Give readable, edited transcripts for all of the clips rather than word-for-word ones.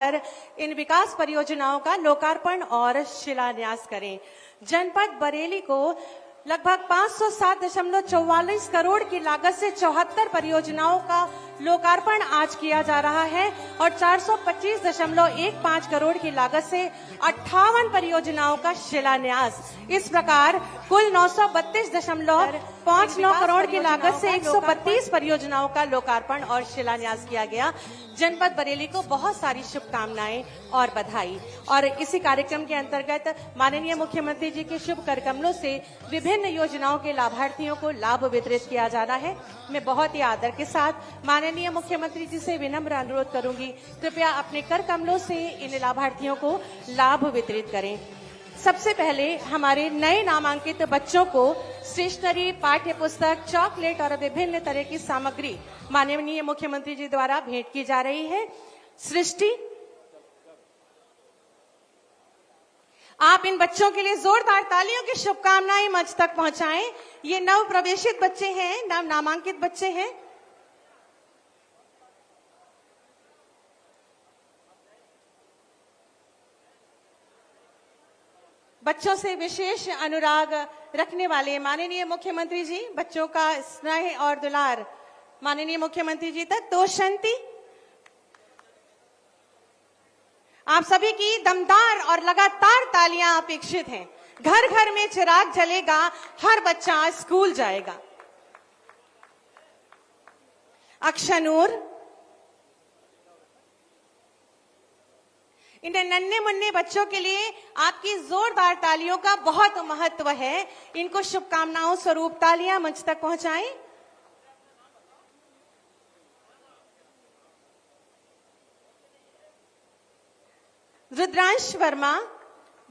इन विकास परियोजनाओं का लोकार्पण और शिलान्यास करें। जनपद बरेली को लगभग 507.44 करोड़ की लागत से 74 परियोजनाओं का लोकार्पण आज किया जा रहा है और 425.15 करोड़ की लागत से 58 परियोजनाओं का शिलान्यास। इस प्रकार कुल 932.59 करोड़ की लागत से 132 परियोजनाओं का लोकार्पण और शिलान्यास किया गया। जनपद बरेली को बहुत सारी शुभकामनाएं और बधाई। और इसी कार्यक्रम के अंतर्गत माननीय मुख्यमंत्री जी के शुभ कर कमलों से विभिन्न योजनाओं के लाभार्थियों को लाभ वितरित किया जाना है। मैं बहुत ही आदर के साथ माननीय मुख्यमंत्री जी से विनम्र अनुरोध करूंगी, कृपया अपने कर कमलों से इन लाभार्थियों को लाभ वितरित करें। सबसे पहले हमारे नए नामांकित बच्चों को स्टेशनरी, पाठ्य पुस्तक, चॉकलेट और विभिन्न तरह की सामग्री माननीय मुख्यमंत्री जी द्वारा भेंट की जा रही है। सृष्टि, आप इन बच्चों के लिए जोरदार तालियों की शुभकामनाएं मंच तक पहुंचाएं। ये नव प्रवेशित बच्चे हैं, नव नामांकित बच्चे हैं। बच्चों से विशेष अनुराग रखने वाले माननीय मुख्यमंत्री जी, बच्चों का स्नेह और दुलार माननीय मुख्यमंत्री जी तक। तो शांति, आप सभी की दमदार और लगातार तालियां अपेक्षित हैं। घर घर में चिराग जलेगा, हर बच्चा स्कूल जाएगा। अक्षनूर, इन नन्हे मुन्ने बच्चों के लिए आपकी जोरदार तालियों का बहुत महत्व है। इनको शुभकामनाओं स्वरूप तालियां मंच तक पहुंचाएं। रुद्रांश वर्मा,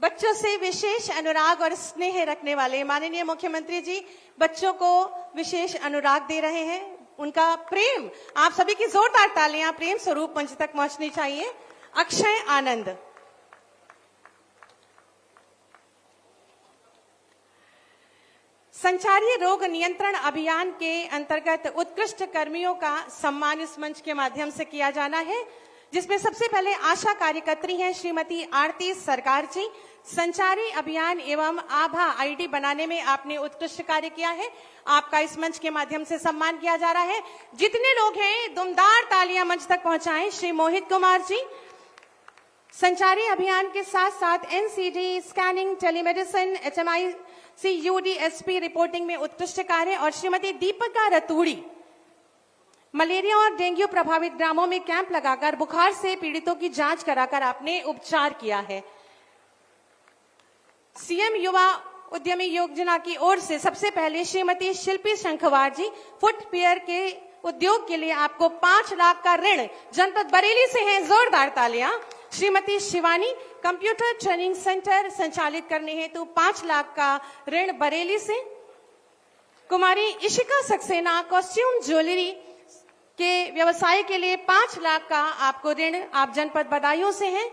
बच्चों से विशेष अनुराग और स्नेह रखने वाले माननीय मुख्यमंत्री जी बच्चों को विशेष अनुराग दे रहे हैं। उनका प्रेम, आप सभी की जोरदार तालियां प्रेम स्वरूप मंच तक पहुंचनी चाहिए। अक्षय आनंद, संचारी रोग नियंत्रण अभियान के अंतर्गत उत्कृष्ट कर्मियों का सम्मान इस मंच के माध्यम से किया जाना है, जिसमें सबसे पहले आशा कार्यकर्त्री हैं श्रीमती आरती सरकार जी। संचारी अभियान एवं आभा आईडी बनाने में आपने उत्कृष्ट कार्य किया है, आपका इस मंच के माध्यम से सम्मान किया जा रहा है। जितने लोग हैं दुमदार तालियां मंच तक पहुंचाएं। श्री मोहित कुमार जी, संचारी अभियान के साथ साथ NCD, scanning, telemedicine, HMIC, UDSP reporting में उत्कृष्ट कार्य। और श्रीमती दीपिका रतूड़ी, मलेरिया और डेंगू प्रभावित ग्रामों में कैंप लगाकर बुखार से पीड़ितों की जांच कराकर आपने उपचार किया है। सीएम युवा उद्यमी योजना की ओर से सबसे पहले श्रीमती शिल्पी शंखवार जी, फुटवियर के उद्योग के लिए आपको 5 लाख का ऋण जनपद बरेली से है, जोरदार तालियां। Shrimati Shivani, computer training centre संचालित करने हेतु 5 लाख का ऋण बरेली से। कुमारी इशिका सक्सेना, कॉस्ट्यूम ज्वेलरी के व्यवसाय के लिए 5 लाख का आपको ऋण, आप जनपद बदायूं से हैं।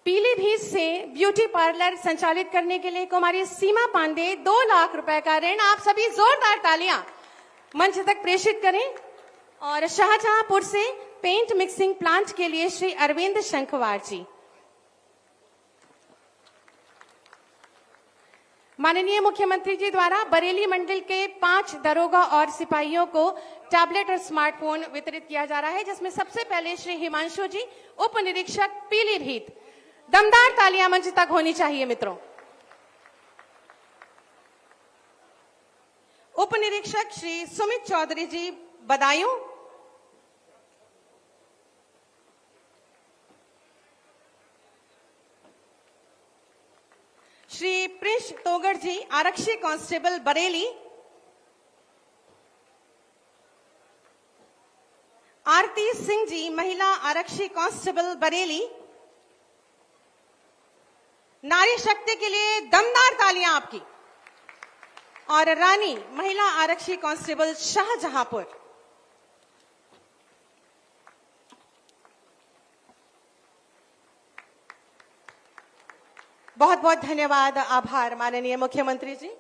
पीलीभीत से ब्यूटी पार्लर संचालित करने के लिए कुमारी सीमा पांडे 2 लाख रुपए का ऋण, आप सभी जोरदार तालियां मंच तक प्रेषित करें। और शाहजहांपुर से पेंट मिक्सिंग प्लांट के लिए श्री अरविंद शंखवार जी। माननीय मुख्यमंत्री जी द्वारा बरेली मंडल के 5 दरोगा और सिपाहियों को टैबलेट और स्मार्टफोन वितरित किया जा रहा है, जिसमें सबसे पहले श्री हिमांशु जी, उप निरीक्षक पीलीभीत। दमदार तालियां मंच तक होनी चाहिए मित्रों। उप निरीक्षक श्री सुमित चौधरी जी, बदायूं। श्री प्रिंस तोगड़ जी, आरक्षी कांस्टेबल बरेली। आरती सिंह जी, महिला आरक्षी कांस्टेबल बरेली। नारी शक्ति के लिए दमदार तालियां आपकी। और रानी, महिला आरक्षी कांस्टेबल शाहजहांपुर। बहुत बहुत धन्यवाद, आभार माननीय मुख्यमंत्री जी।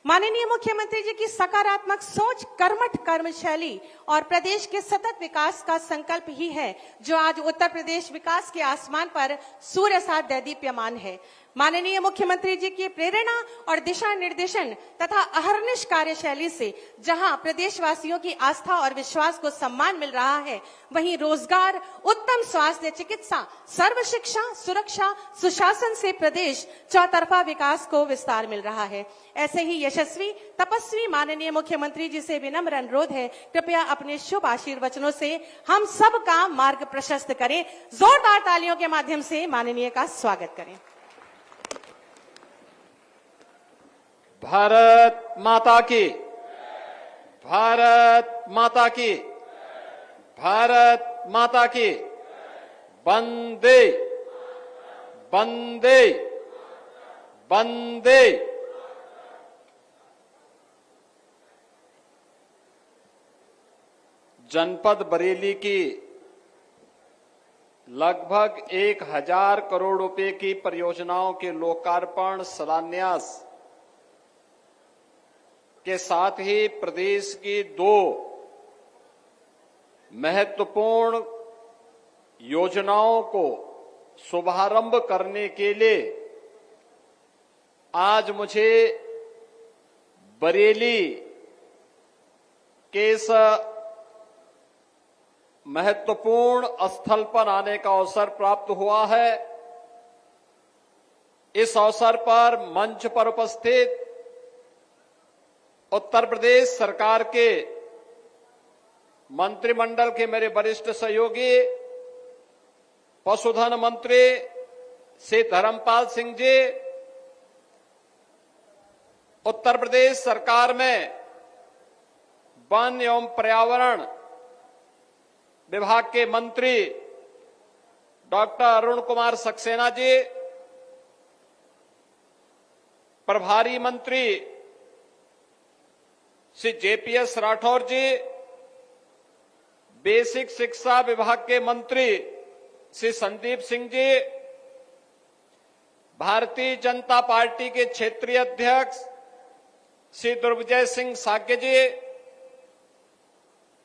माननीय मुख्यमंत्री जी की सकारात्मक सोच, कर्मठ कर्मशैली और प्रदेश के सतत विकास का संकल्प ही है जो आज उत्तर प्रदेश विकास के आसमान पर सूर्य सा दैदीप्यमान है। माननीय मुख्यमंत्री जी की प्रेरणा और दिशा निर्देशन तथा अहर्निश कार्यशैली से जहां प्रदेशवासियों की आस्था और विश्वास को सम्मान मिल रहा है, वहीं रोजगार, उत्तम स्वास्थ्य, चिकित्सा, सर्व शिक्षा, सुरक्षा, सुशासन से प्रदेश चौतरफा विकास को विस्तार मिल रहा है। ऐसे ही यशस्वी तपस्वी माननीय मुख्यमंत्री जी से विनम्र अनुरोध है, कृपया अपने शुभ आशीर्वचनों से हम सब का मार्ग प्रशस्त करें। जोरदार तालियों के माध्यम से माननीय का स्वागत करें। भारत माता की, भारत माता की, भारत माता की, वंदे वंदे वंदे। जनपद बरेली की लगभग 1000 करोड़ रुपए की परियोजनाओं के लोकार्पण, शिलान्यास के साथ ही प्रदेश की 2 महत्वपूर्ण योजनाओं को शुभारंभ करने के लिए आज मुझे बरेली के इस महत्वपूर्ण स्थल पर आने का अवसर प्राप्त हुआ है। इस अवसर पर मंच पर उपस्थित उत्तर प्रदेश सरकार के मंत्रिमंडल के मेरे वरिष्ठ सहयोगी पशुधन मंत्री श्री धर्मपाल सिंह जी, उत्तर प्रदेश सरकार में वन एवं पर्यावरण विभाग के मंत्री डॉक्टर अरुण कुमार सक्सेना जी, प्रभारी मंत्री श्री जेपीएस राठौर जी, बेसिक शिक्षा विभाग के मंत्री श्री संदीप सिंह जी, भारतीय जनता पार्टी के क्षेत्रीय अध्यक्ष श्री दुर्विजय सिंह साक्य जी,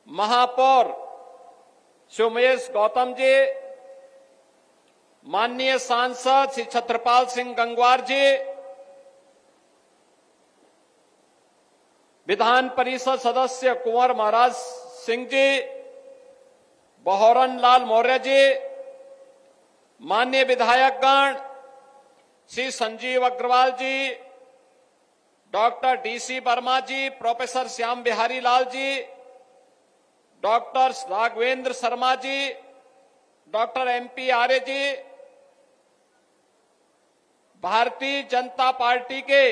महापौर श्री उमेश गौतम जी, माननीय सांसद श्री छत्रपाल सिंह गंगवार जी, विधान परिषद सदस्य कुंवर महाराज सिंह जी, बहोरन लाल मौर्य जी, माननीय विधायकगण श्री संजीव अग्रवाल जी, डॉक्टर डीसी वर्मा जी, professor Shyam Bihari Lal ji, doctor Raghavendra Sharma ji, doctor MP आर्य जी, भारतीय जनता पार्टी के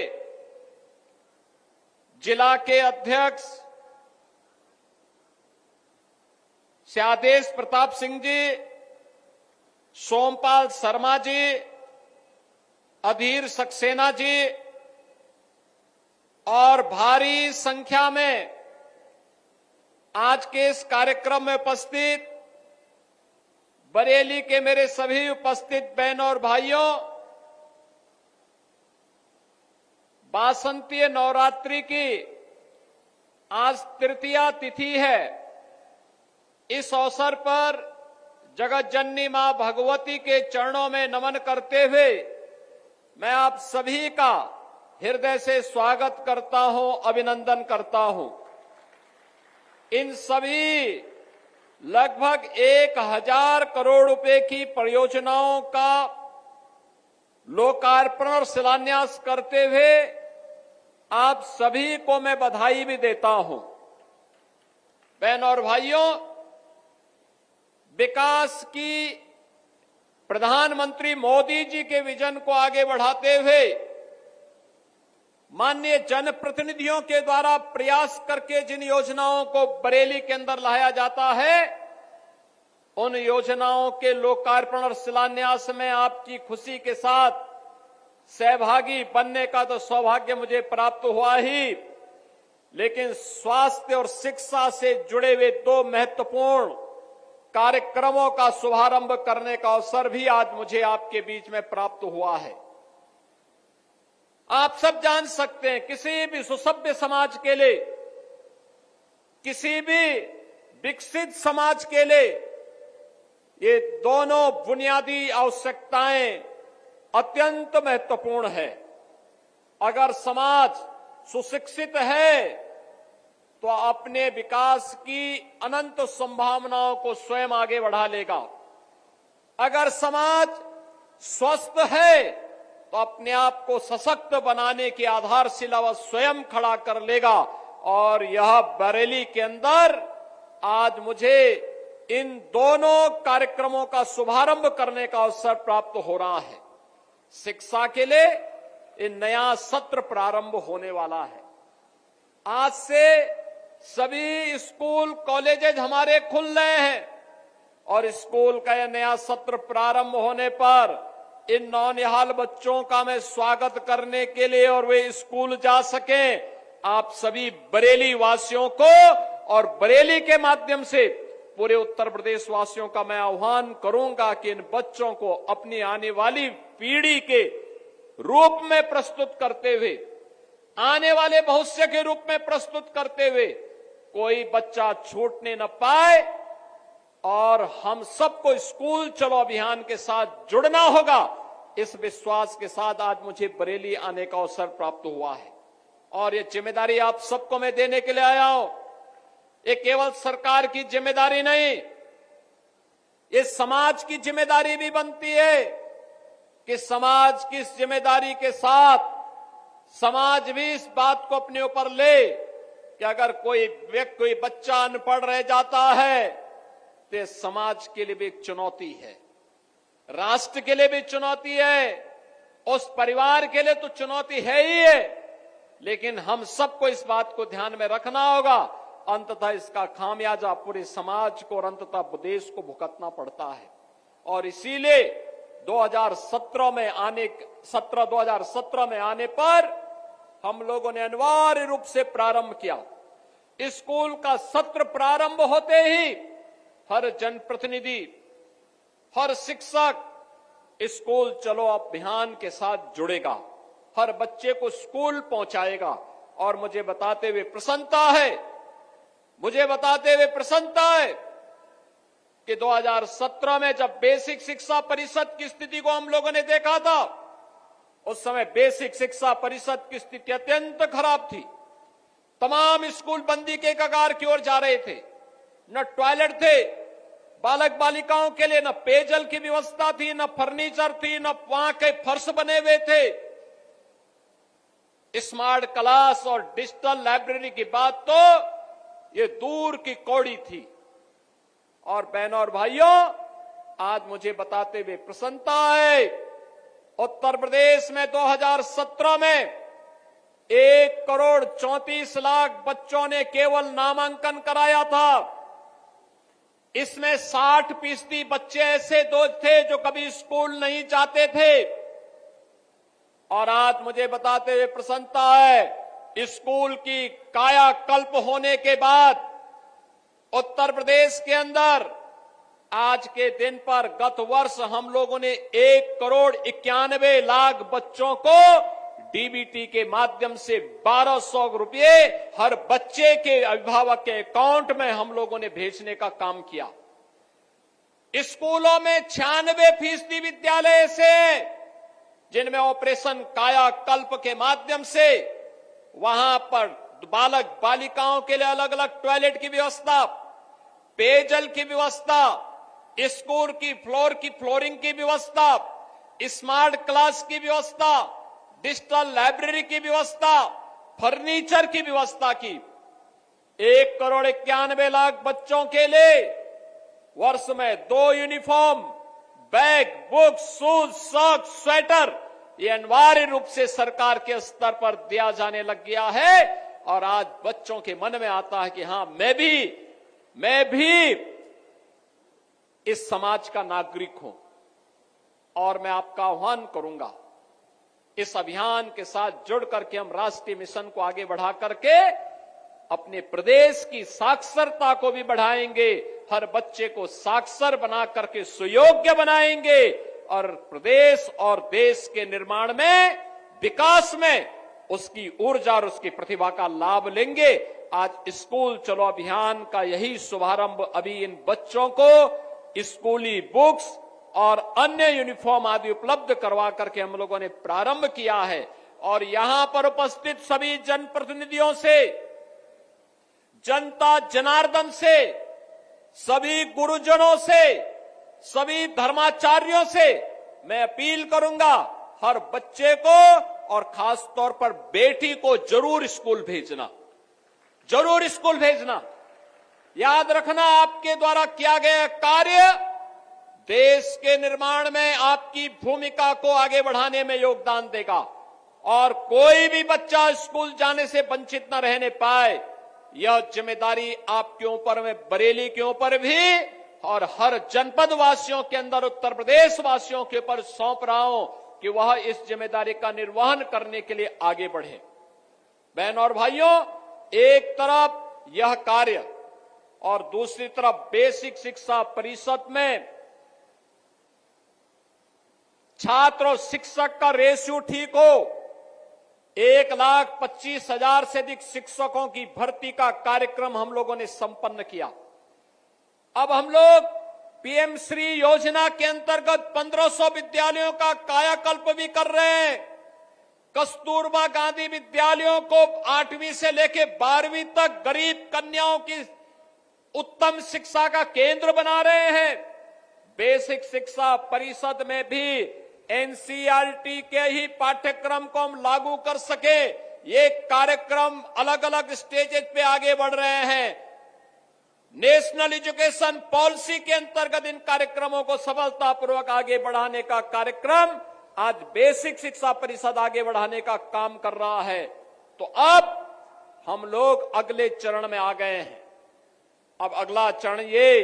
जिला के अध्यक्ष श्री आदेश प्रताप सिंह जी, सोमपाल शर्मा जी, अधीर सक्सेना जी और भारी संख्या में आज के इस कार्यक्रम में उपस्थित बरेली के मेरे सभी उपस्थित बहनों और भाइयों, वासंतीय नवरात्रि की आज तृतीया तिथि है। इस अवसर पर जगत जननी मां भगवती के चरणों में नमन करते हुए मैं आप सभी का हृदय से स्वागत करता हूं, अभिनंदन करता हूं। इन सभी लगभग 1000 करोड़ रुपए की परियोजनाओं का लोकार्पण और शिलान्यास करते हुए आप सभी को मैं बधाई भी देता हूं। बहनों और भाइयों, विकास की प्रधानमंत्री मोदी जी के विजन को आगे बढ़ाते हुए माननीय जनप्रतिनिधियों के द्वारा प्रयास करके जिन योजनाओं को बरेली के अंदर लाया जाता है, उन योजनाओं के लोकार्पण और शिलान्यास में आपकी खुशी के साथ सहभागी बनने का तो सौभाग्य मुझे प्राप्त हुआ ही, लेकिन स्वास्थ्य और शिक्षा से जुड़े हुए 2 महत्वपूर्ण कार्यक्रमों का शुभारंभ करने का अवसर भी आज मुझे आपके बीच में प्राप्त हुआ है। आप सब जान सकते हैं, किसी भी सुसभ्य समाज के लिए, किसी भी विकसित समाज के लिए ये दोनों बुनियादी आवश्यकताएं अत्यंत महत्वपूर्ण है। अगर समाज सुशिक्षित है तो अपने विकास की अनंत संभावनाओं को स्वयं आगे बढ़ा लेगा। अगर समाज स्वस्थ है तो अपने आप को सशक्त बनाने की आधारशिला वह स्वयं खड़ा कर लेगा। और यह बरेली के अंदर आज मुझे इन दोनों कार्यक्रमों का शुभारंभ करने का अवसर प्राप्त हो रहा है। शिक्षा के लिए एक नया सत्र प्रारंभ होने वाला है। आज से सभी स्कूल कॉलेजेज हमारे खुल रहे हैं और स्कूल का यह नया सत्र प्रारंभ होने पर इन नौनिहाल बच्चों का मैं स्वागत करने के लिए और वे स्कूल जा सकें, आप सभी बरेली वासियों को और बरेली के माध्यम से पूरे उत्तर प्रदेश वासियों का मैं आह्वान करूंगा कि इन बच्चों को अपनी आने वाली पीढ़ी के रूप में प्रस्तुत करते हुए, आने वाले भविष्य के रूप में प्रस्तुत करते हुए कोई बच्चा छूटने न पाए। और हम सबको स्कूल चलो अभियान के साथ जुड़ना होगा। इस विश्वास के साथ आज मुझे बरेली आने का अवसर प्राप्त हुआ है और ये जिम्मेदारी आप सबको मैं देने के लिए आया हूं। ये केवल सरकार की जिम्मेदारी नहीं, ये समाज की जिम्मेदारी भी बनती है कि समाज की इस जिम्मेदारी के साथ समाज भी इस बात को अपने ऊपर ले कि अगर कोई व्यक्ति, कोई बच्चा अनपढ़ रह जाता है तो ये समाज के लिए भी एक चुनौती है, राष्ट्र के लिए भी चुनौती है, उस परिवार के लिए तो चुनौती है ही है, लेकिन हम सबको इस बात को ध्यान में रखना होगा। अंततः इसका खामियाजा पूरे समाज को और अंततः देश को भुगतना पड़ता है। और इसीलिए 2017 में आने पर हम लोगों ने अनिवार्य रूप से प्रारंभ किया। स्कूल का सत्र प्रारंभ होते ही हर जनप्रतिनिधि, हर शिक्षक स्कूल चलो अभियान के साथ जुड़ेगा, हर बच्चे को स्कूल पहुंचाएगा। और मुझे बताते हुए प्रसन्नता है कि 2017 में जब बेसिक शिक्षा परिषद की स्थिति को हम लोगों ने देखा था, उस समय बेसिक शिक्षा परिषद की स्थिति अत्यंत खराब थी। तमाम स्कूल बंदी के कगार की ओर जा रहे थे, न टॉयलेट थे बालक बालिकाओं के लिए, न पेयजल की व्यवस्था थी, न फर्नीचर थी, न वहां के फर्श बने हुए थे। स्मार्ट क्लास और डिजिटल लाइब्रेरी की बात तो ये दूर की कौड़ी थी। और बहनों और भाइयों, आज मुझे बताते हुए प्रसन्नता है, उत्तर प्रदेश में 2017 में 1,34,00,000 बच्चों ने केवल नामांकन कराया था। इसमें 60% बच्चे ऐसे थे जो कभी स्कूल नहीं जाते थे। और आज मुझे बताते हुए प्रसन्नता है, स्कूल की कायाकल्प होने के बाद उत्तर प्रदेश के अंदर आज के दिन पर गत वर्ष हम लोगों ने 1,91,00,000 बच्चों को डीबीटी के माध्यम से 1,200 रुपये हर बच्चे के अभिभावक के अकाउंट में हम लोगों ने भेजने का काम किया। स्कूलों में 96% विद्यालय ऐसे हैं जिनमें ऑपरेशन कायाकल्प के माध्यम से वहां पर बालक बालिकाओं के लिए अलग अलग टॉयलेट की व्यवस्था, पेयजल की व्यवस्था, स्कूल की फ्लोरिंग की व्यवस्था, स्मार्ट क्लास की व्यवस्था, डिजिटल लाइब्रेरी की व्यवस्था, फर्नीचर की व्यवस्था की। 1,91,00,000 बच्चों के लिए वर्ष में 2 uniform, bag, book, shoes, socks, sweater, ये अनिवार्य रूप से सरकार के स्तर पर दिया जाने लग गया है। और आज बच्चों के मन में आता है कि हां, मैं भी इस समाज का नागरिक हूं। और मैं आपका आह्वान करूंगा, इस अभियान के साथ जुड़ करके हम राष्ट्रीय मिशन को आगे बढ़ा करके अपने प्रदेश की साक्षरता को भी बढ़ाएंगे, हर बच्चे को साक्षर बना करके सुयोग्य बनाएंगे और प्रदेश और देश के निर्माण में विकास में उसकी ऊर्जा और उसकी प्रतिभा का लाभ लेंगे। आज स्कूल चलो अभियान का यही शुभारंभ अभी इन बच्चों को स्कूली बुक्स और अन्य यूनिफॉर्म आदि उपलब्ध करवा करके हम लोगों ने प्रारंभ किया है। और यहां पर उपस्थित सभी जनप्रतिनिधियों से, जनता जनार्दन से, सभी गुरुजनों से, सभी धर्माचार्यों से मैं अपील करूंगा, हर बच्चे को और खास तौर पर बेटी को जरूर स्कूल भेजना, जरूर स्कूल भेजना। याद रखना, आपके द्वारा किया गया कार्य देश के निर्माण में आपकी भूमिका को आगे बढ़ाने में योगदान देगा और कोई भी बच्चा स्कूल जाने से वंचित न रहने पाए, यह जिम्मेदारी आपके ऊपर में, बरेली के ऊपर भी और हर जनपद वासियों के अंदर, उत्तर प्रदेश वासियों के ऊपर सौंप रहा हूं कि वह इस जिम्मेदारी का निर्वहन करने के लिए आगे बढ़े। बहन और भाइयों, एक तरफ यह कार्य और दूसरी तरफ बेसिक शिक्षा परिषद में छात्र और शिक्षक का रेशियो ठीक हो। 1,25,000 से अधिक शिक्षकों की भर्ती का कार्यक्रम हम लोगों ने संपन्न किया। अब हम लोग पीएम श्री योजना के अंतर्गत 1500 विद्यालयों का कायाकल्प भी कर रहे हैं। कस्तूरबा गांधी विद्यालयों को 8वीं से लेकर 12वीं तक गरीब कन्याओं की उत्तम शिक्षा का केंद्र बना रहे हैं। बेसिक शिक्षा परिषद में भी एनसीईआरटी के ही पाठ्यक्रम को हम लागू कर सके, ये कार्यक्रम अलग अलग स्टेजेस पे आगे बढ़ रहे हैं। नेशनल एजुकेशन पॉलिसी के अंतर्गत इन कार्यक्रमों को सफलतापूर्वक आगे बढ़ाने का कार्यक्रम आज बेसिक शिक्षा परिषद आगे बढ़ाने का काम कर रहा है। तो अब हम लोग अगले चरण में आ गए हैं। अब अगला चरण ये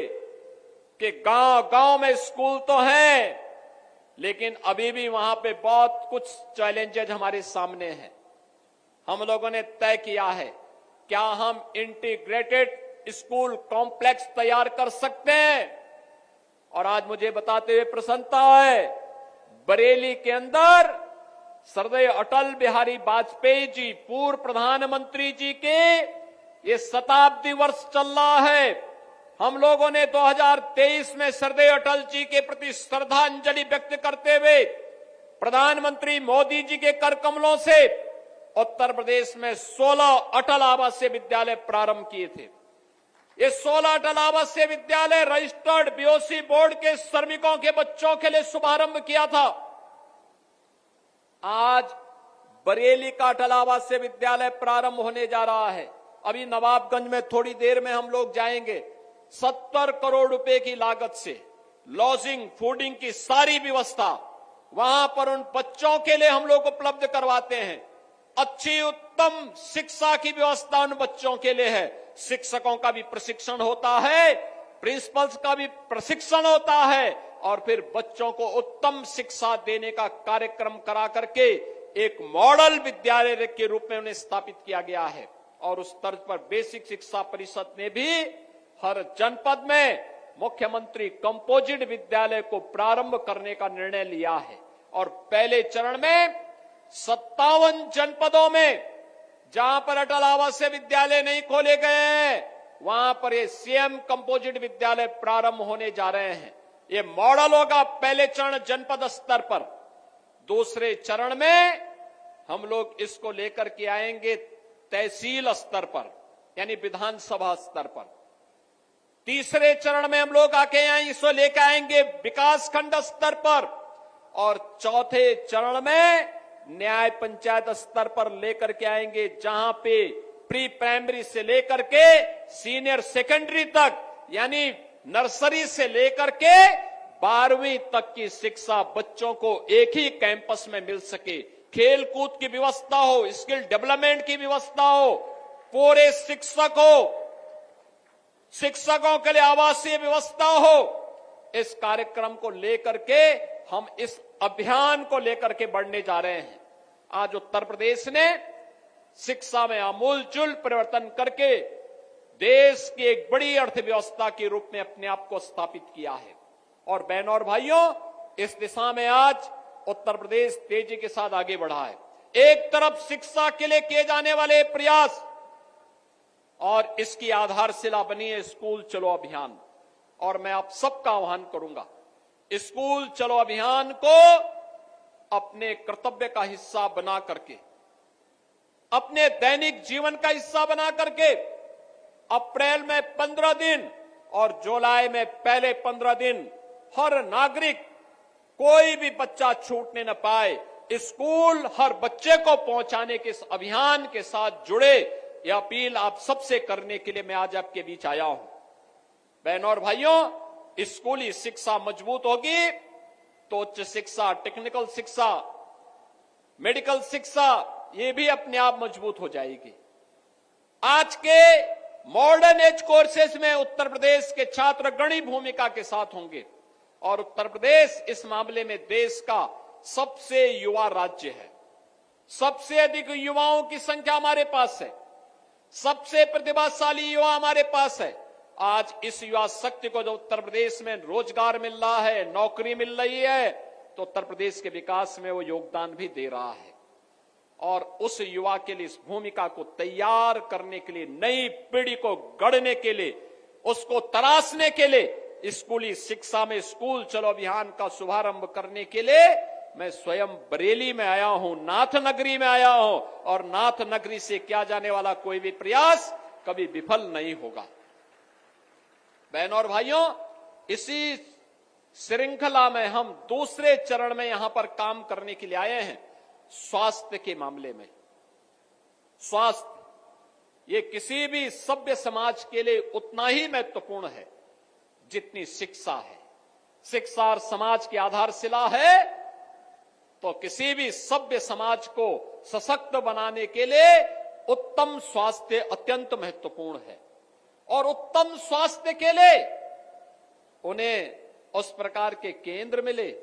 कि गांव गांव में स्कूल तो हैं, लेकिन अभी भी वहां पे बहुत कुछ चैलेंजेज हमारे सामने हैं। हम लोगों ने तय किया है, क्या हम इंटीग्रेटेड स्कूल कॉम्प्लेक्स तैयार कर सकते हैं? और आज मुझे बताते हुए प्रसन्नता है, बरेली के अंदर सरदार अटल बिहारी वाजपेयी जी, पूर्व प्रधानमंत्री जी के ये शताब्दी वर्ष चल रहा है। हम लोगों ने 2023 में सरदार अटल जी के प्रति श्रद्धांजलि व्यक्त करते हुए प्रधानमंत्री मोदी जी के कर कमलों से उत्तर प्रदेश में 16 अटल आवासीय विद्यालय प्रारंभ किए थे। ये 16 अटल आवासीय विद्यालय रजिस्टर्ड बीओसी बोर्ड के श्रमिकों के बच्चों के लिए शुभारंभ किया था। आज बरेली का अटल आवासीय विद्यालय प्रारंभ होने जा रहा है। अभी नवाबगंज में थोड़ी देर में हम लोग जाएंगे। 70 करोड़ रुपए की लागत से लॉजिंग, फूडिंग की सारी व्यवस्था वहां पर उन बच्चों के लिए हम लोग उपलब्ध करवाते हैं। अच्छी उत्तम शिक्षा की व्यवस्था उन बच्चों के लिए है। शिक्षकों का भी प्रशिक्षण होता है, प्रिंसिपल्स का भी प्रशिक्षण होता है और फिर बच्चों को उत्तम शिक्षा देने का कार्यक्रम करा करके एक मॉडल विद्यालय के रूप में उन्हें स्थापित किया गया है। और उस तर्ज पर बेसिक शिक्षा परिषद ने भी हर जनपद में मुख्यमंत्री कंपोजिट विद्यालय को प्रारंभ करने का निर्णय लिया है। और पहले चरण में 57 जनपदों में जहां पर अटल आवासीय विद्यालय नहीं खोले गए हैं, वहां पर ये सीएम कंपोजिट विद्यालय प्रारंभ होने जा रहे हैं। ये मॉडल होगा पहले चरण जनपद स्तर पर। दूसरे चरण में हम लोग इसको लेकर के आएंगे तहसील स्तर पर, यानी विधानसभा स्तर पर। तीसरे चरण में हम लोग आके इसको लेकर आएंगे विकासखंड स्तर पर। और चौथे चरण में न्याय पंचायत स्तर पर लेकर के आएंगे, जहां पे प्री प्राइमरी से लेकर के सीनियर सेकेंडरी तक, यानी नर्सरी से लेकर के 12वीं तक की शिक्षा बच्चों को एक ही कैंपस में मिल सके। खेल कूद की व्यवस्था हो, स्किल डेवलपमेंट की व्यवस्था हो, पूरे शिक्षकों के लिए आवासीय व्यवस्था हो। इस कार्यक्रम को लेकर के हम इस अभियान को लेकर के बढ़ने जा रहे हैं। आज उत्तर प्रदेश ने शिक्षा में आमूलचूल परिवर्तन करके देश की एक बड़ी अर्थव्यवस्था के रूप में अपने आप को स्थापित किया है। और बहनों और भाइयों, इस दिशा में आज उत्तर प्रदेश तेजी के साथ आगे बढ़ा है। एक तरफ शिक्षा के लिए किए जाने वाले प्रयास और इसकी आधारशिला बनी है स्कूल चलो अभियान। और मैं आप सबका आह्वान करूंगा, स्कूल चलो अभियान को अपने कर्तव्य का हिस्सा बना करके, अपने दैनिक जीवन का हिस्सा बना करके अप्रैल में 15 दिन और जुलाई में पहले 15 दिन हर नागरिक, कोई भी बच्चा छूटने न पाए, स्कूल हर बच्चे को पहुंचाने के इस अभियान के साथ जुड़े, यह अपील आप सबसे करने के लिए मैं आज आपके बीच आया हूं। बहनों और भाइयों, स्कूली शिक्षा मजबूत होगी तो उच्च शिक्षा, टेक्निकल शिक्षा, मेडिकल शिक्षा ये भी अपने आप मजबूत हो जाएगी। आज के मॉडर्न एज कोर्सेज में उत्तर प्रदेश के छात्र अग्रणी भूमिका के साथ होंगे और उत्तर प्रदेश इस मामले में देश का सबसे युवा राज्य है। सबसे अधिक युवाओं की संख्या हमारे पास है, सबसे प्रतिभाशाली युवा हमारे पास है। आज इस युवा शक्ति को जो उत्तर प्रदेश में रोजगार मिल रहा है, नौकरी मिल रही है, तो उत्तर प्रदेश के विकास में वो योगदान भी दे रहा है। और उस युवा के लिए, इस भूमिका को तैयार करने के लिए, नई पीढ़ी को गढ़ने के लिए, उसको तराशने के लिए स्कूली शिक्षा में स्कूल चलो अभियान का शुभारंभ करने के लिए मैं स्वयं बरेली में आया हूं, नाथ नगरी में आया हूं। और नाथ नगरी से किया जाने वाला कोई भी प्रयास कभी विफल नहीं होगा। बहनों और भाइयों, इसी श्रृंखला में हम दूसरे चरण में यहां पर काम करने के लिए आए हैं। स्वास्थ्य के मामले में, स्वास्थ्य ये किसी भी सभ्य समाज के लिए उतना ही महत्वपूर्ण है जितनी शिक्षा है। शिक्षा और समाज की आधारशिला है, तो किसी भी सभ्य समाज को सशक्त बनाने के लिए उत्तम स्वास्थ्य अत्यंत महत्वपूर्ण है। और उत्तम स्वास्थ्य के लिए उन्हें उस प्रकार के केंद्र मिले,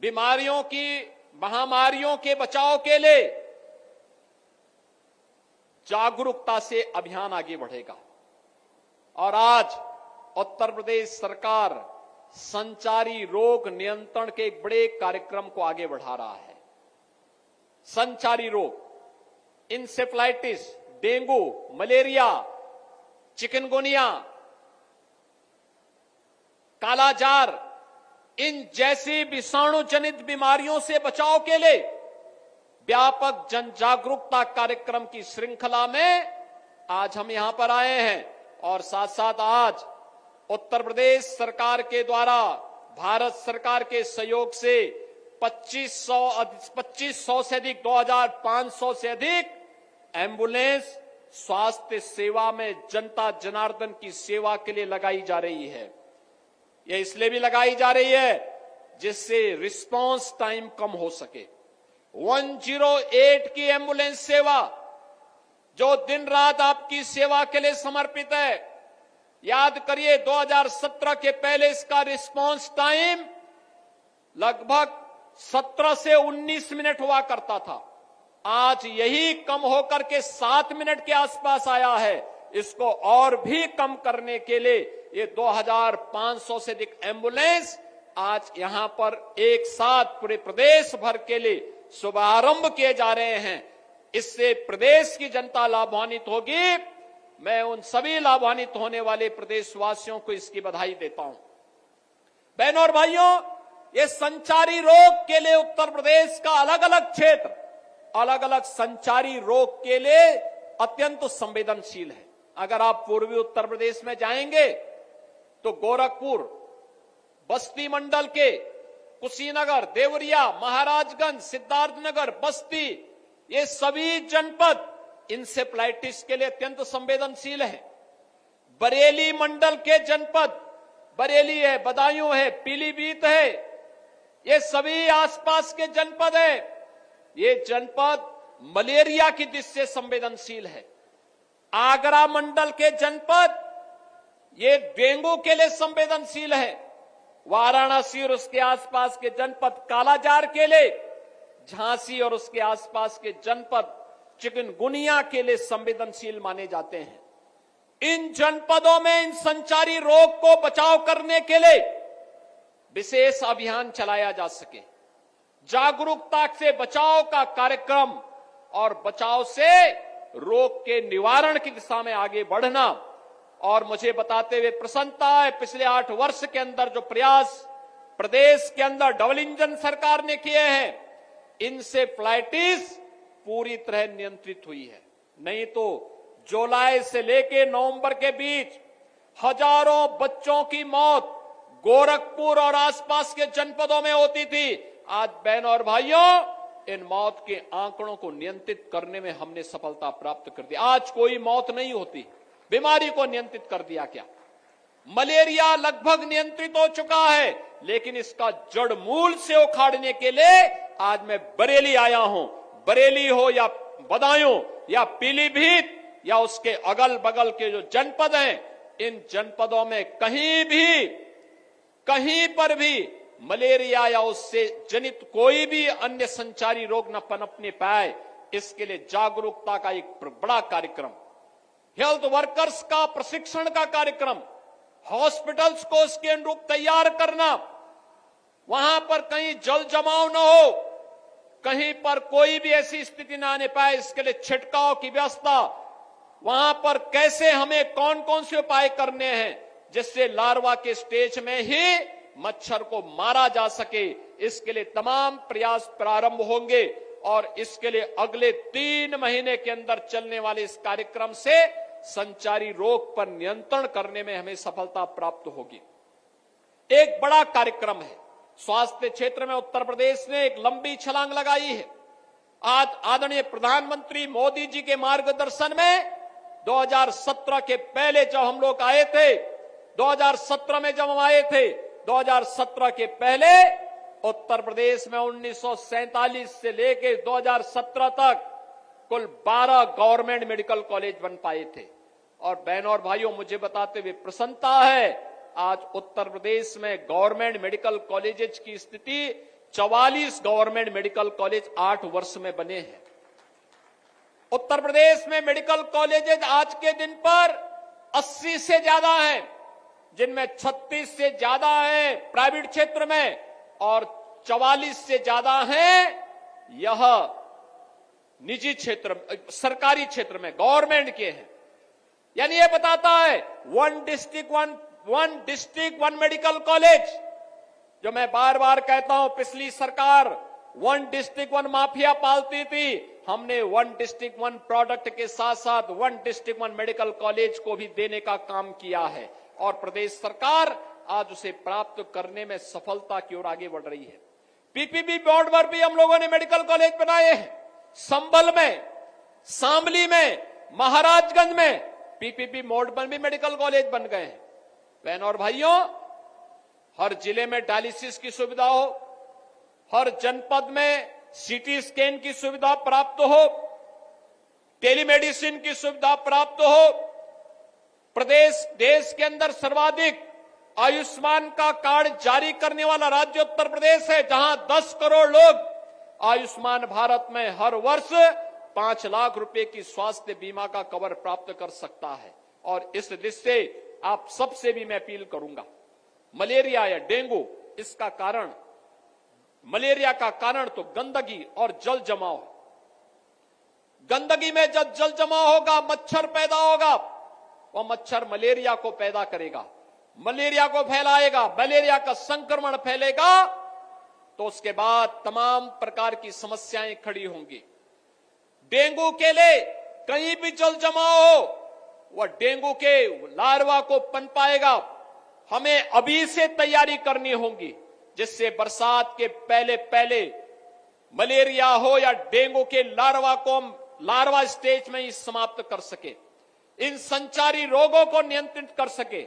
बीमारियों की, महामारियों के बचाव के लिए जागरूकता से अभियान आगे बढ़ेगा। और आज उत्तर प्रदेश सरकार संचारी रोग नियंत्रण के एक बड़े कार्यक्रम को आगे बढ़ा रहा है। संचारी रोग, इंसेफ्लाइटिस, डेंगू, मलेरिया, चिकनगुनिया, कालाजार, इन जैसी विषाणु जनित बीमारियों से बचाव के लिए व्यापक जन जागरूकता कार्यक्रम की श्रृंखला में आज हम यहां पर आए हैं। और साथ साथ आज उत्तर प्रदेश सरकार के द्वारा भारत सरकार के सहयोग से 2500 से अधिक, 2500 से अधिक एम्बुलेंस स्वास्थ्य सेवा में जनता जनार्दन की सेवा के लिए लगाई जा रही है। यह इसलिए भी लगाई जा रही है जिससे रिस्पांस टाइम कम हो सके। 108 की एम्बुलेंस सेवा जो दिन रात आपकी सेवा के लिए समर्पित है। याद करिए, 2017 के पहले इसका रिस्पांस टाइम लगभग 17 से 19 मिनट हुआ करता था। आज यही कम होकर के 7 मिनट के आसपास आया है। इसको और भी कम करने के लिए ये 2500 से अधिक एम्बुलेंस आज यहां पर एक साथ पूरे प्रदेश भर के लिए शुभारंभ किए जा रहे हैं। इससे प्रदेश की जनता लाभान्वित होगी। मैं उन सभी लाभान्वित होने वाले प्रदेशवासियों को इसकी बधाई देता हूं। बहनों और भाइयों, ये संचारी रोग के लिए उत्तर प्रदेश का अलग अलग क्षेत्र अलग अलग संचारी रोग के लिए अत्यंत संवेदनशील है। अगर आप पूर्वी उत्तर प्रदेश में जाएंगे तो गोरखपुर, बस्ती मंडल के कुशीनगर, देवरिया, महाराजगंज, सिद्धार्थनगर, बस्ती, ये सभी जनपद इंसेफ्लाइटिस के लिए अत्यंत संवेदनशील है। बरेली मंडल के जनपद, बरेली है, बदायूं है, पीलीभीत है, ये सभी आसपास के जनपद है। ये जनपद मलेरिया की दृष्टि से संवेदनशील है। आगरा मंडल के जनपद ये डेंगू के लिए संवेदनशील है। वाराणसी और उसके आसपास के जनपद कालाजार के लिए, झांसी और उसके आसपास के जनपद चिकनगुनिया के लिए संवेदनशील माने जाते हैं। इन जनपदों में इन संचारी रोग को बचाव करने के लिए विशेष अभियान चलाया जा सके। जागरूकता से बचाव का कार्यक्रम और बचाव से रोग के निवारण की दिशा में आगे बढ़ना। और मुझे बताते हुए प्रसन्नता है, पिछले 8 वर्ष के अंदर जो प्रयास प्रदेश के अंदर डबल इंजन सरकार ने किए हैं, इंसेफ्लाइटिस पूरी तरह नियंत्रित हुई है। नहीं तो जुलाई से लेकर नवंबर के बीच हजारों बच्चों की मौत गोरखपुर और आसपास के जनपदों में होती थी। आज बहनों और भाइयों, इन मौत के आंकड़ों को नियंत्रित करने में हमने सफलता प्राप्त कर दी। आज कोई मौत नहीं होती, बीमारी को नियंत्रित कर दिया। क्या मलेरिया लगभग नियंत्रित हो चुका है, लेकिन इसका जड़ मूल से उखाड़ने के लिए आज मैं बरेली आया हूं। बरेली हो या बदायूं या पीलीभीत या उसके अगल बगल के जो जनपद हैं, इन जनपदों में कहीं पर भी मलेरिया या उससे जनित कोई भी अन्य संचारी रोग न पनपने पाए, इसके लिए जागरूकता का एक बड़ा कार्यक्रम, हेल्थ वर्कर्स का प्रशिक्षण का कार्यक्रम, हॉस्पिटल्स को उसके अनुरूप तैयार करना, वहां पर कहीं जल जमाव न हो, कहीं पर कोई भी ऐसी स्थिति न आने पाए, इसके लिए छिड़काव की व्यवस्था, वहां पर कैसे हमें कौन कौन से उपाय करने हैं जिससे लार्वा के स्टेज में ही मच्छर को मारा जा सके, इसके लिए तमाम प्रयास प्रारंभ होंगे। और इसके लिए अगले 3 महीने के अंदर चलने वाले इस कार्यक्रम से संचारी रोग पर नियंत्रण करने में हमें सफलता प्राप्त होगी। एक बड़ा कार्यक्रम है स्वास्थ्य क्षेत्र में। उत्तर प्रदेश ने एक लंबी छलांग लगाई है। आज आदरणीय प्रधानमंत्री मोदी जी के मार्गदर्शन में 2017 के पहले जब हम लोग आए थे, 2017 में जब हम आए थे, 2017 के पहले उत्तर प्रदेश में 1947 से लेकर 2017 तक कुल 12 गवर्नमेंट मेडिकल कॉलेज बन पाए थे। और बहनों और भाइयों, मुझे बताते हुए प्रसन्नता है, आज उत्तर प्रदेश में गवर्नमेंट मेडिकल कॉलेजेस की स्थिति 44 गवर्नमेंट मेडिकल कॉलेज 8 वर्ष में बने हैं। उत्तर प्रदेश में मेडिकल कॉलेजेस आज के दिन पर 80 से ज्यादा हैं, जिनमें 36 से ज्यादा है प्राइवेट क्षेत्र में और 44 से ज्यादा हैं यह निजी क्षेत्र, सरकारी क्षेत्र में, गवर्नमेंट के हैं। यानी यह बताता है one district one medical college, जो मैं बार बार कहता हूं, पिछली सरकार वन डिस्ट्रिक्ट वन माफिया पालती थी, हमने वन डिस्ट्रिक्ट वन प्रोडक्ट के साथ साथ one district one medical college को भी देने का काम किया है। और प्रदेश सरकार आज उसे प्राप्त करने में सफलता की ओर आगे बढ़ रही है। पीपीपी बोर्ड पर भी हम लोगों ने मेडिकल कॉलेज बनाए हैं। संभल में, शामली में, महाराजगंज में पीपीपी बोर्ड पर भी मेडिकल कॉलेज बन गए हैं। बहनों और भाइयों, हर जिले में डायलिसिस की सुविधा हो, हर जनपद में सीटी स्कैन की सुविधा प्राप्त हो, टेलीमेडिसिन की सुविधा प्राप्त हो। प्रदेश देश के अंदर सर्वाधिक आयुष्मान का कार्ड जारी करने वाला राज्य उत्तर प्रदेश है, जहां 10 करोड़ लोग आयुष्मान भारत में हर वर्ष 5 लाख रुपए की स्वास्थ्य बीमा का कवर प्राप्त कर सकता है। और इस दृष्टि से आप सबसे भी मैं अपील करूंगा, मलेरिया या डेंगू, इसका कारण, मलेरिया का कारण तो गंदगी और जल जमाव है। गंदगी में जब जल जमाव होगा, मच्छर पैदा होगा, वह मच्छर मलेरिया को पैदा करेगा, मलेरिया को फैलाएगा, मलेरिया का संक्रमण फैलेगा, तो उसके बाद तमाम प्रकार की समस्याएं खड़ी होंगी। डेंगू के लिए कहीं भी जल जमाव हो, वह डेंगू के लार्वा को पनपाएगा। हमें अभी से तैयारी करनी होगी, जिससे बरसात के पहले पहले मलेरिया हो या डेंगू के लार्वा को हम लार्वा स्टेज में ही समाप्त कर सके, इन संचारी रोगों को नियंत्रित कर सके।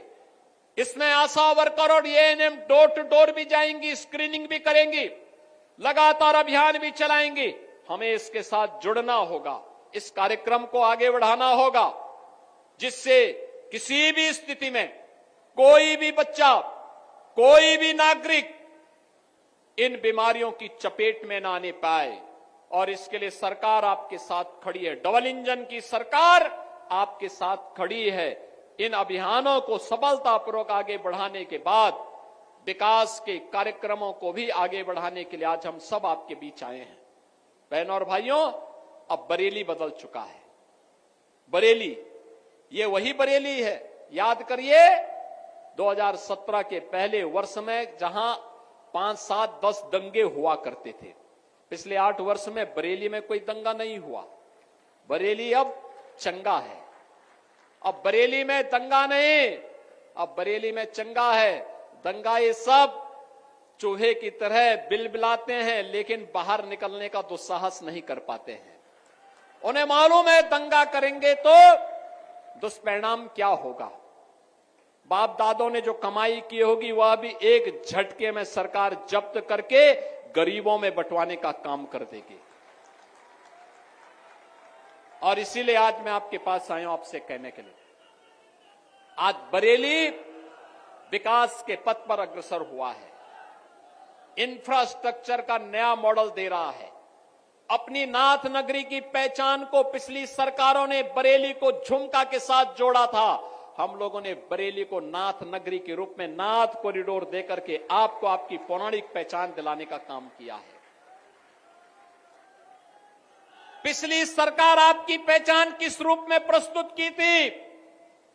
इसमें आशा वर्कर और एएनएम डोर टू डोर भी जाएंगी, स्क्रीनिंग भी करेंगी, लगातार अभियान भी चलाएंगी। हमें इसके साथ जुड़ना होगा, इस कार्यक्रम को आगे बढ़ाना होगा, जिससे किसी भी स्थिति में कोई भी बच्चा, कोई भी नागरिक इन बीमारियों की चपेट में ना आने पाए। और इसके लिए सरकार आपके साथ खड़ी है, डबल इंजन की सरकार आपके साथ खड़ी है। इन अभियानों को सफलतापूर्वक आगे बढ़ाने के बाद विकास के कार्यक्रमों को भी आगे बढ़ाने के लिए आज हम सब आपके बीच आए हैं। बहनों और भाइयों, अब बरेली बदल चुका है। बरेली, ये वही बरेली है। याद करिए 2017 के पहले वर्ष में जहां 5, 7, 10 दंगे हुआ करते थे, पिछले 8 वर्ष में बरेली में कोई दंगा नहीं हुआ। बरेली अब चंगा है। अब बरेली में दंगा नहीं, अब बरेली में चंगा है। दंगा ये सब चूहे की तरह बिलबिलाते हैं, लेकिन बाहर निकलने का दुस्साहस नहीं कर पाते हैं। उन्हें मालूम है दंगा करेंगे तो दुष्परिणाम क्या होगा। बाप दादों ने जो कमाई की होगी वह भी एक झटके में सरकार जब्त करके गरीबों में बंटवाने का काम कर देगी। और इसीलिए आज मैं आपके पास आया हूं आपसे कहने के लिए, आज बरेली विकास के पथ पर अग्रसर हुआ है। इंफ्रास्ट्रक्चर का नया मॉडल दे रहा है। अपनी नाथ नगरी की पहचान को पिछली सरकारों ने बरेली को झुमका के साथ जोड़ा था। हम लोगों ने बरेली को नाथ नगरी के रूप में नाथ कॉरिडोर देकर के आपको आपकी पौराणिक पहचान दिलाने का काम किया है। पिछली सरकार आपकी पहचान किस रूप में प्रस्तुत की थी,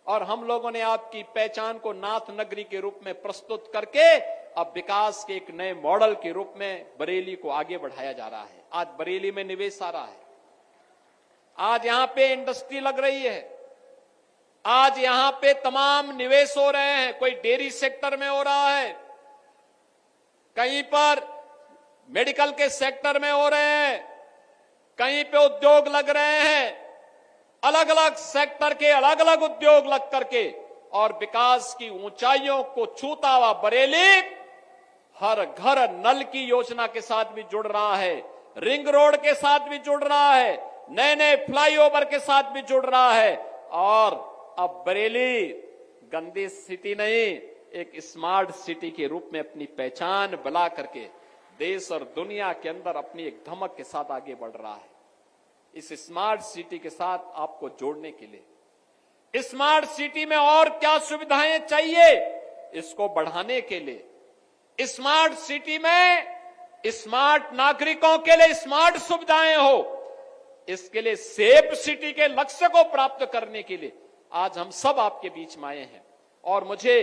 और हम लोगों ने आपकी पहचान को नाथ नगरी के रूप में प्रस्तुत करके अब विकास के एक नए मॉडल के रूप में बरेली को आगे बढ़ाया जा रहा है। आज बरेली में निवेश आ रहा है। आज यहां पे इंडस्ट्री लग रही है। आज यहां पे तमाम निवेश हो रहे हैं। कोई डेयरी सेक्टर में हो रहा है, कहीं पर मेडिकल के सेक्टर में हो रहे हैं, कहीं पे उद्योग लग रहे हैं। अलग अलग सेक्टर के अलग अलग उद्योग लग करके और विकास की ऊंचाइयों को छूता हुआ बरेली हर घर नल की योजना के साथ भी जुड़ रहा है, रिंग रोड के साथ भी जुड़ रहा है, नए नए फ्लाईओवर के साथ भी जुड़ रहा है। और अब बरेली गंदी सिटी नहीं, एक स्मार्ट सिटी के रूप में अपनी पहचान बना करके देश और दुनिया के अंदर अपनी एक धमक के साथ आगे बढ़ रहा है। इस स्मार्ट सिटी के साथ आपको जोड़ने के लिए, स्मार्ट सिटी में और क्या सुविधाएं चाहिए, इसको बढ़ाने के लिए, स्मार्ट सिटी में स्मार्ट नागरिकों के लिए स्मार्ट सुविधाएं हो, इसके लिए सेफ सिटी के लक्ष्य को प्राप्त करने के लिए आज हम सब आपके बीच में आए हैं। और मुझे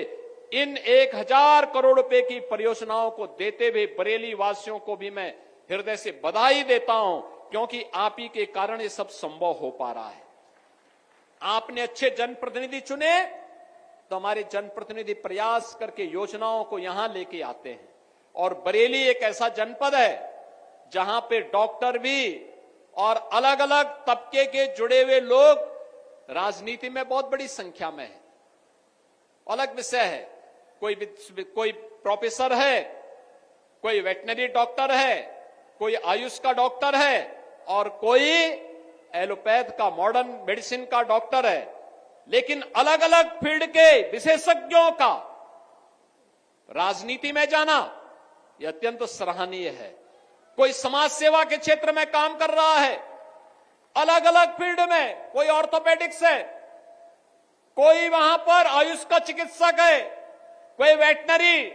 इन 1000 करोड़ रुपए की परियोजनाओं को देते हुए बरेली वासियों को भी मैं हृदय से बधाई देता हूं, क्योंकि आप ही के कारण ये सब संभव हो पा रहा है। आपने अच्छे जनप्रतिनिधि चुने तो हमारे जनप्रतिनिधि प्रयास करके योजनाओं को यहां लेके आते हैं। और बरेली एक ऐसा जनपद है जहां पे डॉक्टर भी और अलग अलग तबके के जुड़े हुए लोग राजनीति में बहुत बड़ी संख्या में है। अलग विषय है, कोई प्रोफेसर है, कोई वेटनरी डॉक्टर है, कोई आयुष का डॉक्टर है और कोई एलोपैथ का मॉडर्न मेडिसिन का डॉक्टर है। लेकिन अलग अलग फील्ड के विशेषज्ञों का राजनीति में जाना यह अत्यंत सराहनीय है। कोई समाज सेवा के क्षेत्र में काम कर रहा है, अलग अलग फील्ड में, कोई ऑर्थोपेडिक्स है, कोई वहां पर आयुष का चिकित्सक है, कोई वेटनरी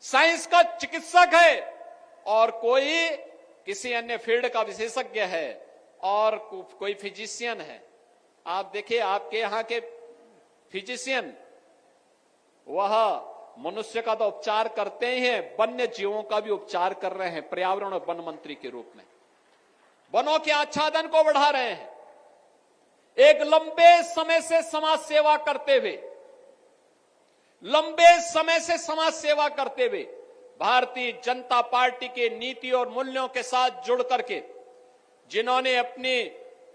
साइंस का चिकित्सक है और कोई किसी अन्य फील्ड का विशेषज्ञ है और कोई फिजिशियन है। आप देखिए, आपके यहां के फिजिशियन वह मनुष्य का तो उपचार करते ही हैं, वन्य जीवों का भी उपचार कर रहे हैं पर्यावरण और वन मंत्री के रूप में। वनों के आच्छादन को बढ़ा रहे हैं। एक लंबे समय से समाज सेवा करते हुए, भारतीय जनता पार्टी के नीति और मूल्यों के साथ जुड़ करके जिन्होंने अपनी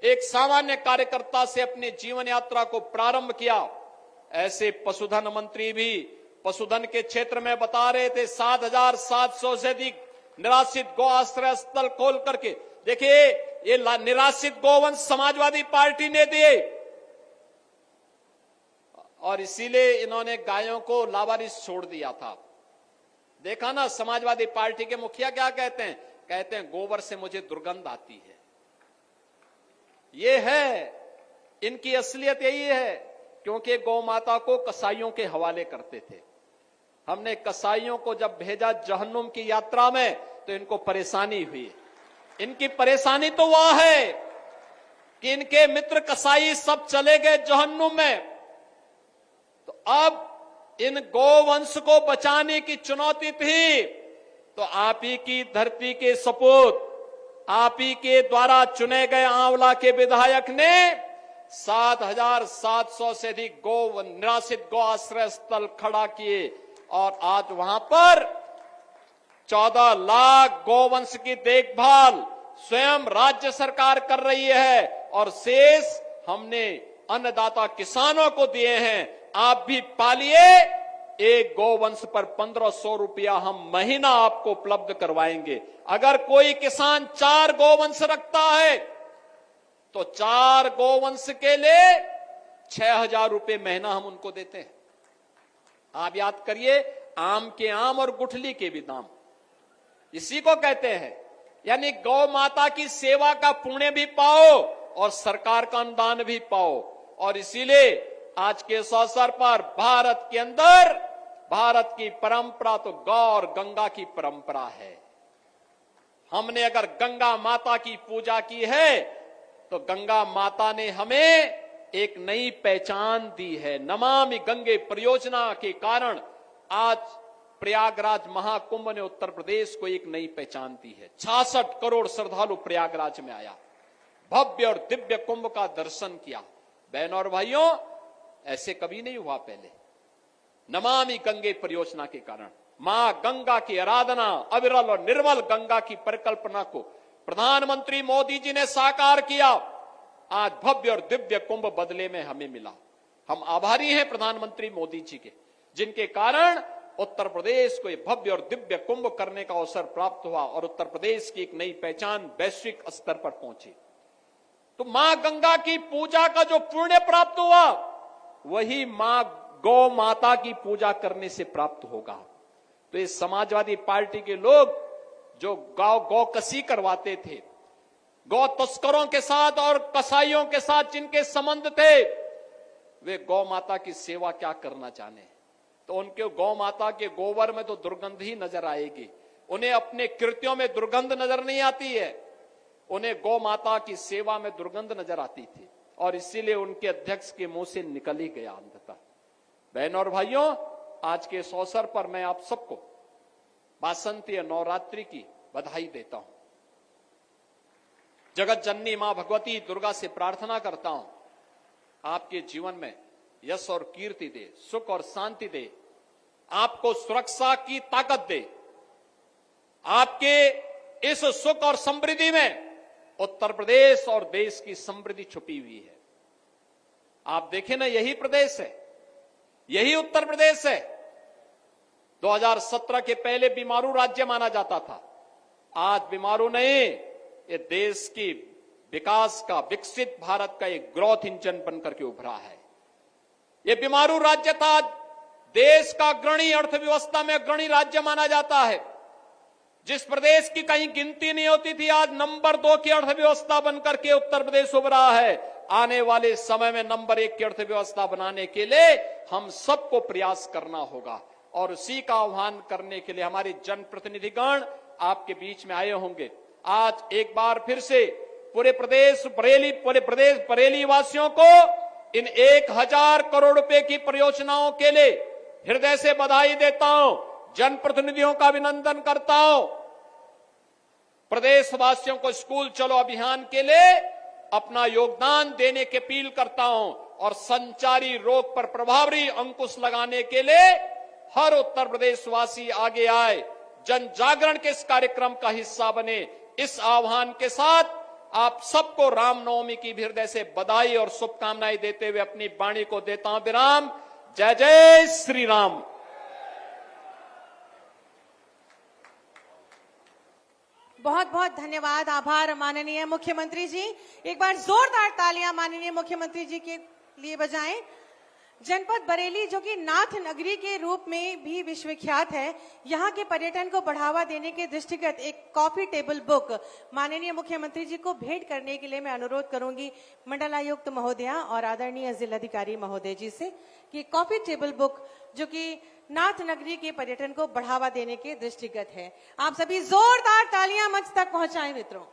एक सामान्य कार्यकर्ता से अपनी जीवन यात्रा को प्रारंभ किया, ऐसे पशुधन मंत्री भी पशुधन के क्षेत्र में बता रहे थे 7,700 से अधिक निराश्रित गौ आश्रय स्थल खोल करके। देखिए, ये निराश्रित गोवंश समाजवादी पार्टी ने दिए और इसीलिए इन्होंने गायों को लावारिस छोड़ दिया था। देखा ना, समाजवादी पार्टी के मुखिया क्या कहते हैं? कहते हैं गोबर से मुझे दुर्गंध आती है। ये है इनकी असलियत, यही है। क्योंकि गौ माता को कसाईयों के हवाले करते थे। हमने कसाईयों को जब भेजा जहन्नुम की यात्रा में तो इनको परेशानी हुई। इनकी परेशानी तो वह है कि इनके मित्र कसाई सब चले गए जहन्नुम में। तो अब इन गोवंश को बचाने की चुनौती थी, तो आप ही की धरती के सपूत, आप ही के द्वारा चुने गए आंवला के विधायक ने 7,700 से अधिक निराश्रित गौ आश्रय स्थल खड़ा किए और आज वहां पर 14 लाख गौवंश की देखभाल स्वयं राज्य सरकार कर रही है और शेष हमने अन्नदाता किसानों को दिए हैं। आप भी पालिए, एक गौवंश पर 1,500 रुपया हम महीना आपको उपलब्ध करवाएंगे। अगर कोई किसान 4 गौवंश रखता है तो 4 गौवंश के लिए 6,000 रुपये महीना हम उनको देते हैं। आप याद करिए, आम के आम और गुठली के भी दाम, इसी को कहते हैं। यानी गौ माता की सेवा का पुण्य भी पाओ और सरकार का अनुदान भी पाओ। और इसीलिए आज के इस अवसर पर भारत के अंदर, भारत की परंपरा तो गौ और गंगा की परंपरा है। हमने अगर गंगा माता की पूजा की है तो गंगा माता ने हमें एक नई पहचान दी है। नमामि गंगे परियोजना के कारण आज प्रयागराज महाकुंभ ने उत्तर प्रदेश को एक नई पहचान दी है। 66 करोड़ श्रद्धालु प्रयागराज में आया, भव्य और दिव्य कुंभ का दर्शन किया। बहनों और भाइयों, ऐसे कभी नहीं हुआ पहले। नमामि गंगे परियोजना के कारण मां गंगा की आराधना, अविरल और निर्मल गंगा की परिकल्पना को प्रधानमंत्री मोदी जी ने साकार किया। आज भव्य और दिव्य कुंभ बदले में हमें मिला। हम आभारी हैं प्रधानमंत्री मोदी जी के, जिनके कारण उत्तर प्रदेश को यह भव्य और दिव्य कुंभ करने का अवसर प्राप्त हुआ और उत्तर प्रदेश की एक नई पहचान वैश्विक स्तर पर पहुंची। तो मां गंगा की पूजा का जो पुण्य प्राप्त हुआ, वही मां गौ माता की पूजा करने से प्राप्त होगा। तो इस समाजवादी पार्टी के लोग जो गौ कसी करवाते थे, गौ तस्करों के साथ और कसाईयों के साथ जिनके संबंध थे, वे गौ माता की सेवा क्या करना चाहते हैं। तो उनके गौ माता के गोबर में तो दुर्गंध ही नजर आएगी। उन्हें अपने कृत्यों में दुर्गंध नजर नहीं आती है, उन्हें गौ माता की सेवा में दुर्गंध नजर आती थी और इसीलिए उनके अध्यक्ष के मुंह से निकल ही गया अंततः। बहनों और भाइयों, आज के इस अवसर पर मैं आप सबको वासंती नवरात्रि की बधाई देता हूं। जगत जननी मां भगवती दुर्गा से प्रार्थना करता हूं, आपके जीवन में यश और कीर्ति दे, सुख और शांति दे, आपको सुरक्षा की ताकत दे। आपके इस सुख और समृद्धि में उत्तर प्रदेश और देश की समृद्धि छुपी हुई है। आप देखें ना, यही प्रदेश है, यही उत्तर प्रदेश है। 2017 के पहले बीमारू राज्य माना जाता था, आज बीमारू नहीं, ये देश की विकास का, विकसित भारत का एक ग्रोथ इंजन बनकर के उभरा है। ये बीमारू राज्य था, देश का अग्रणी, अर्थव्यवस्था में अग्रणी राज्य माना जाता है। जिस प्रदेश की कहीं गिनती नहीं होती थी, आज नंबर 2 की अर्थव्यवस्था बनकर के उत्तर प्रदेश उभरा है। आने वाले समय में नंबर 1 की अर्थव्यवस्था बनाने के लिए हम सबको प्रयास करना होगा और उसी का आह्वान करने के लिए हमारे जनप्रतिनिधिगण आपके बीच में आए होंगे। आज एक बार फिर से पूरे प्रदेश बरेली वासियों को इन 1,000 करोड़ रुपए की परियोजनाओं के लिए हृदय से बधाई देता हूं, जनप्रतिनिधियों का अभिनंदन करता हूं। प्रदेशवासियों को स्कूल चलो अभियान के लिए अपना योगदान देने की अपील करता हूं और संचारी रोग पर प्रभावी अंकुश लगाने के लिए हर उत्तर प्रदेशवासी आगे आए, जन जागरण के इस कार्यक्रम का हिस्सा बने। इस आह्वान के साथ आप सबको रामनवमी की भी हृदय से बधाई और शुभकामनाएं देते हुए अपनी वाणी को देता हूं विराम। जय जय श्री राम। बहुत बहुत धन्यवाद, आभार माननीय मुख्यमंत्री जी। एक बार जोरदार तालियां माननीय मुख्यमंत्री जी के लिए बजाएं। जनपद बरेली जो कि नाथ नगरी के रूप में भी विश्वविख्यात है, यहाँ के पर्यटन को बढ़ावा देने के दृष्टिगत एक कॉफी टेबल बुक माननीय मुख्यमंत्री जी को भेंट करने के लिए मैं अनुरोध करूंगी मंडलायुक्त महोदया और आदरणीय जिलाधिकारी महोदय जी से कि कॉफी टेबल बुक जो कि नाथ नगरी के पर्यटन को बढ़ावा देने के दृष्टिगत है। आप सभी जोरदार तालियां मंच तक पहुंचाएं मित्रों।